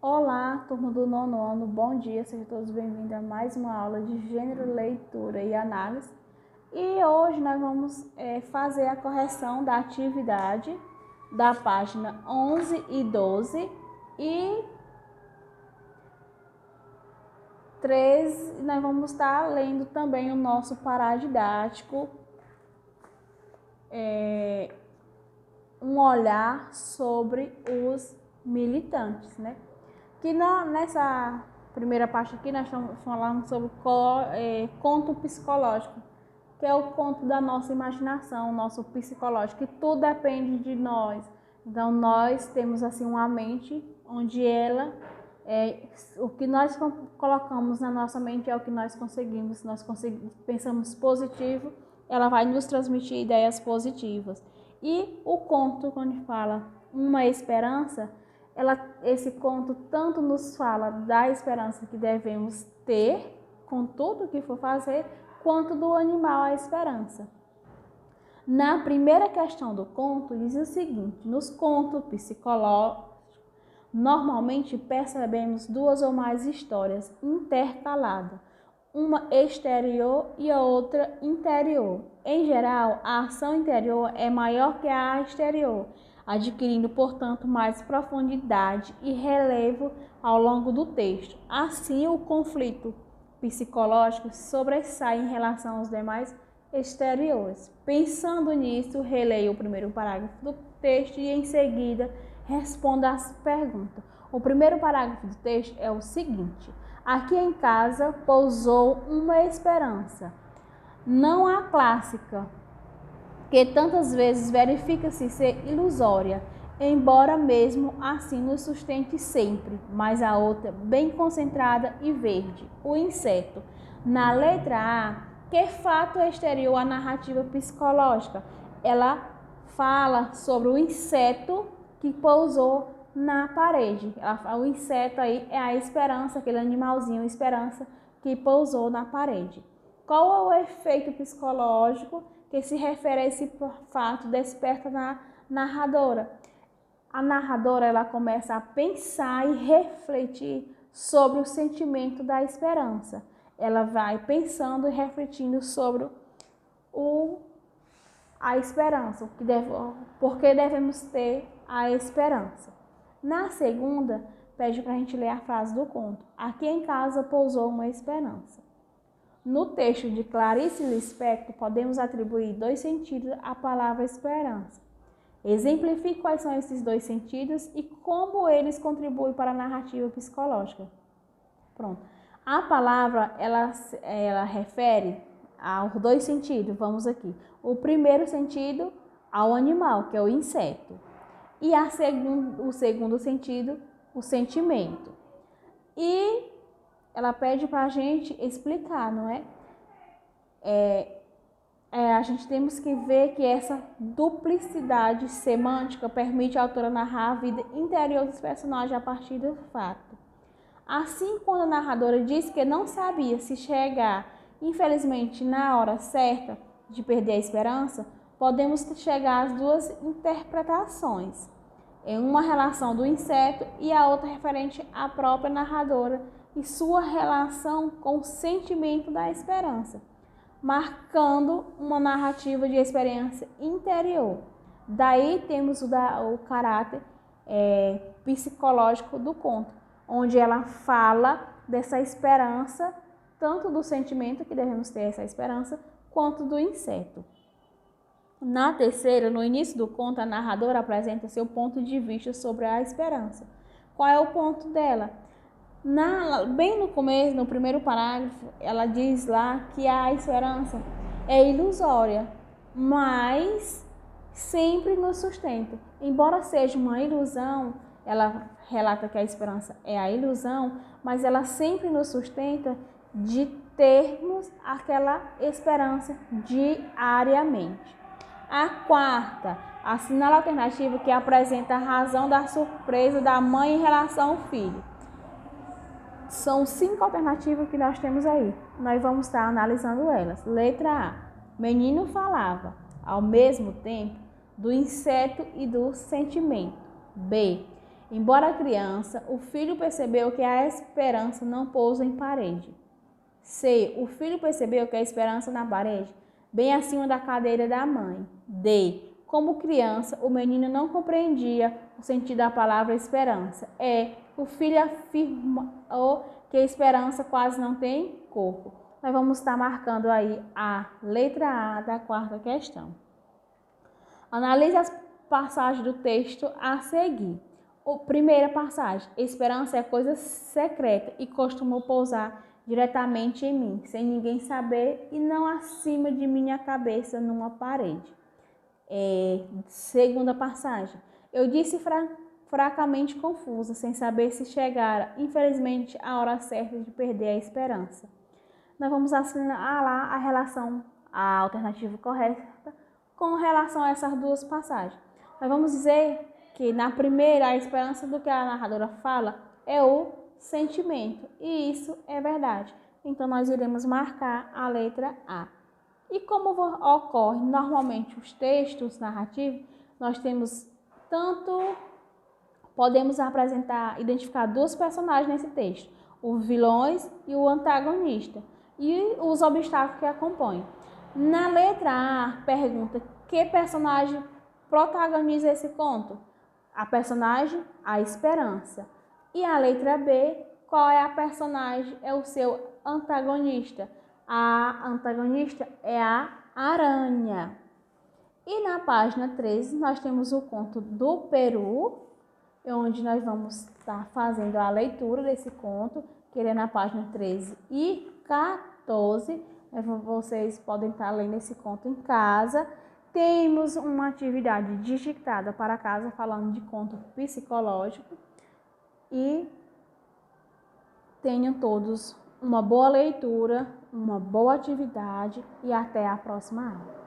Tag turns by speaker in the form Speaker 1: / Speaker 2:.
Speaker 1: Olá, turma do nono ano, bom dia, sejam todos bem-vindos a mais uma aula de gênero, leitura e análise. E hoje nós vamos fazer a correção da atividade da página 11 e 12 e 13. Nós vamos estar lendo também o nosso paradidático, um olhar sobre os militantes, né? Que nessa primeira parte aqui nós estamos falando sobre conto psicológico, que é o conto da nossa imaginação, nosso psicológico, que tudo depende de nós. Então nós temos assim uma mente onde o que nós colocamos na nossa mente é o que nós conseguimos. Se nós pensamos positivo, ela vai nos transmitir ideias positivas. E o conto, quando fala uma esperança, esse conto tanto nos fala da esperança que devemos ter com tudo que for fazer, quanto do animal a esperança. Na primeira questão do conto, diz o seguinte: nos contos psicológicos, normalmente percebemos duas ou mais histórias intercaladas, uma exterior e a outra interior. Em geral, a ação interior é maior que a exterior, adquirindo, portanto, mais profundidade e relevo ao longo do texto. Assim, o conflito psicológico sobressai em relação aos demais exteriores. Pensando nisso, releia o primeiro parágrafo do texto e, em seguida, responda às perguntas. O primeiro parágrafo do texto é o seguinte: aqui em casa pousou uma esperança, não a clássica, que tantas vezes verifica-se ser ilusória, embora mesmo assim nos sustente sempre, mas a outra bem concentrada e verde, o inseto. Na letra A, que fato exterior à narrativa psicológica? Ela fala sobre o inseto que pousou na parede. O inseto aí é a esperança, aquele animalzinho, esperança, que pousou na parede. Qual é o efeito psicológico que se refere a esse fato desperta na narradora? A narradora ela começa a pensar e refletir sobre o sentimento da esperança. Ela vai pensando e refletindo sobre a esperança, por que devemos ter a esperança. Na segunda, pede para a gente ler a frase do conto: aqui em casa pousou uma esperança. No texto de Clarice Lispector, podemos atribuir dois sentidos à palavra esperança. Exemplifique quais são esses dois sentidos e como eles contribuem para a narrativa psicológica. Pronto. A palavra, ela refere aos dois sentidos. Vamos aqui. O primeiro sentido ao animal, que é o inseto. E o segundo sentido, o sentimento. E ela pede para a gente explicar, não é? A gente temos que ver que essa duplicidade semântica permite a autora narrar a vida interior dos personagens a partir do fato. Assim, quando a narradora diz que não sabia se chegar, infelizmente, na hora certa de perder a esperança, podemos chegar às duas interpretações. Em uma relação do inseto e a outra referente à própria narradora e sua relação com o sentimento da esperança, marcando uma narrativa de experiência interior. Daí temos o caráter psicológico do conto, onde ela fala dessa esperança, tanto do sentimento que devemos ter essa esperança, quanto do inseto. Na terceira, no início do conto, a narradora apresenta seu ponto de vista sobre a esperança. Qual é o ponto dela? Bem no começo, no primeiro parágrafo, ela diz lá que a esperança é ilusória, mas sempre nos sustenta. Embora seja uma ilusão, ela relata que a esperança é a ilusão, mas ela sempre nos sustenta de termos aquela esperança diariamente. A quarta, assinala a alternativa que apresenta a razão da surpresa da mãe em relação ao filho. São 5 alternativas que nós temos aí. Nós vamos estar analisando elas. Letra A. Menino falava, ao mesmo tempo, do inseto e do sentimento. B. Embora criança, o filho percebeu que a esperança não pousa em parede. C. O filho percebeu que a esperança na parede, bem acima da cadeira da mãe. D. Como criança, o menino não compreendia o sentido da palavra esperança. E. O filho afirmou que a esperança quase não tem corpo. Nós vamos estar marcando aí a letra A da quarta questão. Analise as passagens do texto a seguir. Primeira passagem. Esperança é coisa secreta e costuma pousar diretamente em mim, sem ninguém saber e não acima de minha cabeça numa parede. Segunda passagem. Eu disse fracamente confusa, sem saber se chegara, infelizmente, a hora certa de perder a esperança. Nós vamos assinalar a relação, a alternativa correta, com relação a essas duas passagens. Nós vamos dizer que na primeira, a esperança do que a narradora fala é o sentimento, e isso é verdade. Então, nós iremos marcar a letra A. E como ocorre normalmente os textos narrativos, nós temos podemos identificar dois personagens nesse texto, os vilões e o antagonista, e os obstáculos que acompanham. Na letra A, pergunta que personagem protagoniza esse conto? A personagem, a Esperança. E a letra B, qual é a personagem? É o seu antagonista. A antagonista é a aranha. E na página 13, nós temos o conto do Peru, onde nós vamos estar fazendo a leitura desse conto, que ele é na página 13 e 14. Vocês podem estar lendo esse conto em casa. Temos uma atividade digitada para casa, falando de conto psicológico. E tenham todos uma boa leitura, uma boa atividade e até a próxima aula.